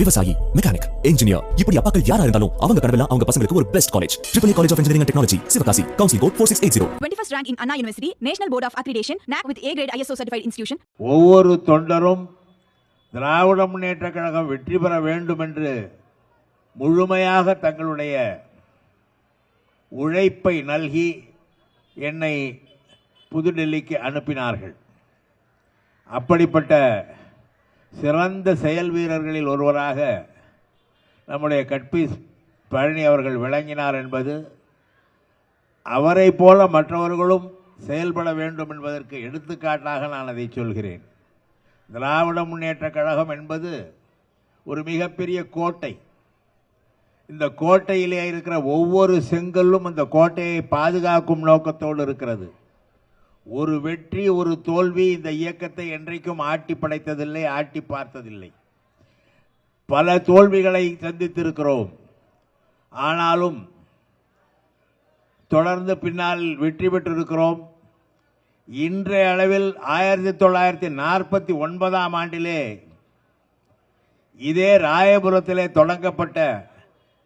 விவசாயி, mechanic, engineer, இப்படி அப்பாக்கள் யாரா இருந்தாலும் அவங்க கனவெல்லாம் அவங்க பசங்களுக்கு ஒரு best college. AAA College of Engineering and Technology, Sivakasi. Counseling code 4680. 21st rank in Anna University, National Board of Accreditation, NAC with A grade ISO certified institution. ஒவ்வொரு தொண்டரும் திராவிட முன்னேற்ற கழகம் வெற்றி பெற வேண்டும் என்று முழுமையாக தங்களுடைய உழைப்பை நல்கி என்னை புதுடெல்லிக்கு அனுப்பினார்கள். அப்படிப்பட்ட சிறந்த செயல் வீரர்களில் ஒருவராக நம்முடைய கட்பீஸ் பழனி அவர்கள் விளங்கினார் என்பது, அவரை போல மற்றவர்களும் செயல்பட வேண்டும் என்பதற்கு எடுத்துக்காட்டாக நான் அதை சொல்கிறேன். திராவிட முன்னேற்ற கழகம் என்பது ஒரு மிகப்பெரிய கோட்டை. இந்த கோட்டையிலே இருக்கிற ஒவ்வொரு செங்கல்லும் அந்த கோட்டையை பாதுகாக்கும் நோக்கத்தோடு இருக்கிறது. ஒரு வெற்றி ஒரு தோல்வி இந்த இயக்கத்தை என்றைக்கும் ஆட்டி படைத்ததில்லை, ஆட்டி பார்த்ததில்லை. பல தோல்விகளை சந்தித்திருக்கிறோம். ஆனாலும் தொடர்ந்து பின்னால் வெற்றி பெற்றிருக்கிறோம். இன்றைய அளவில் 1949ஆம் ஆண்டிலே இதே ராயபுரத்திலே தொடங்கப்பட்ட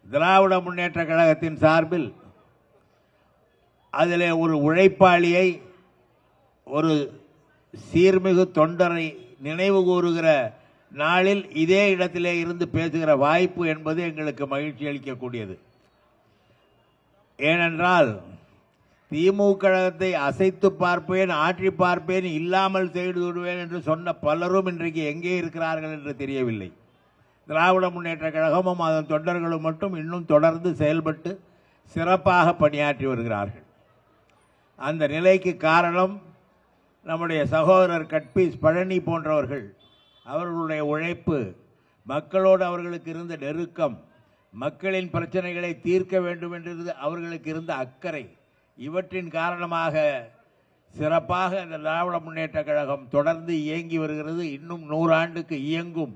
திராவிட முன்னேற்ற கழகத்தின் சார்பில் அதிலே ஒரு உழைப்பாளியை, ஒரு சீர்மிகு தொண்டரை நினைவு கூறுகிற நாளில் இதே இடத்திலே இருந்து பேசுகிற வாய்ப்பு என்பது எங்களுக்கு மகிழ்ச்சி அளிக்கக்கூடியது. ஏனென்றால் திமுக கழகத்தை அசைத்து பார்ப்பேன், ஆற்றி பார்ப்பேன், இல்லாமல் செய்து விடுவேன் என்று சொன்ன பலரும் இன்றைக்கு எங்கே இருக்கிறார்கள் என்று தெரியவில்லை. திராவிட முன்னேற்ற கழகமும் அதன் தொண்டர்களும் மட்டும் இன்னும் தொடர்ந்து செயல்பட்டு சிறப்பாக பணியாற்றி வருகிறார்கள். அந்த நிலைக்கு காரணம் நம்முடைய சகோதரர் கட்பீஸ் பழனி போன்றவர்கள். அவர்களுடைய உழைப்பு, மக்களோடு அவர்களுக்கு இருந்த நெருக்கம், மக்களின் பிரச்சனைகளை தீர்க்க வேண்டும் என்றது அவர்களுக்கு இருந்த அக்கறை, இவற்றின் காரணமாக சிறப்பாக இந்த திராவிட முன்னேற்ற கழகம் தொடர்ந்து இயங்கி வருகிறது. இன்னும் 100 ஆண்டுக்கு இயங்கும்.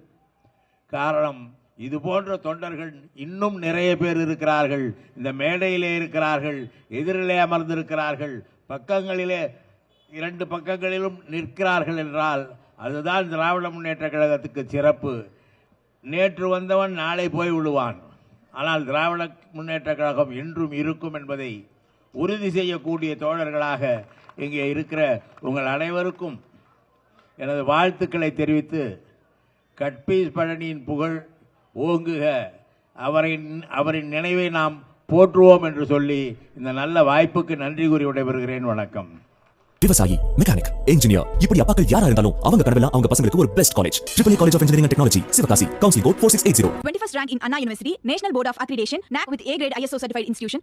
காரணம், இது போன்ற தொண்டர்கள் இன்னும் நிறைய பேர் இருக்கிறார்கள். இந்த மேடையிலே இருக்கிறார்கள், எதிரிலே அமர்ந்திருக்கிறார்கள், பக்கங்களிலே 2 பக்கங்களிலும் நிற்கிறார்கள் என்றால் அதுதான் திராவிட முன்னேற்ற கழகத்துக்கு சிறப்பு. நேற்று வந்தவன் நாளை போய் விடுவான். ஆனால் திராவிட முன்னேற்ற கழகம் என்றும் இருக்கும் என்பதை உறுதி செய்யக்கூடிய தோழர்களாக இங்கே இருக்கிற உங்கள் அனைவருக்கும் எனது வாழ்த்துக்களை தெரிவித்து, கட்பீஸ் பழனியின் புகழ் ஓங்குக, அவரின் நினைவை நாம் போற்றுவோம் என்று சொல்லி இந்த நல்ல வாய்ப்புக்கு நன்றி கூறி விடைபெறுகிறேன். வணக்கம். விவசாயி, மெக்கானிக், இன்ஜினியர், இப்படி அப்பாக்கள் யாரா இருந்தாலும் அவங்க கனவெல்லாம் அவங்க பசங்களுக்கு ஒரு best college. AAA College of Engineering and Technology, Sivakasi. Counseling code 4680. 21st rank in Anna University, National Board of Accreditation, NAC with A grade ISO certified institution.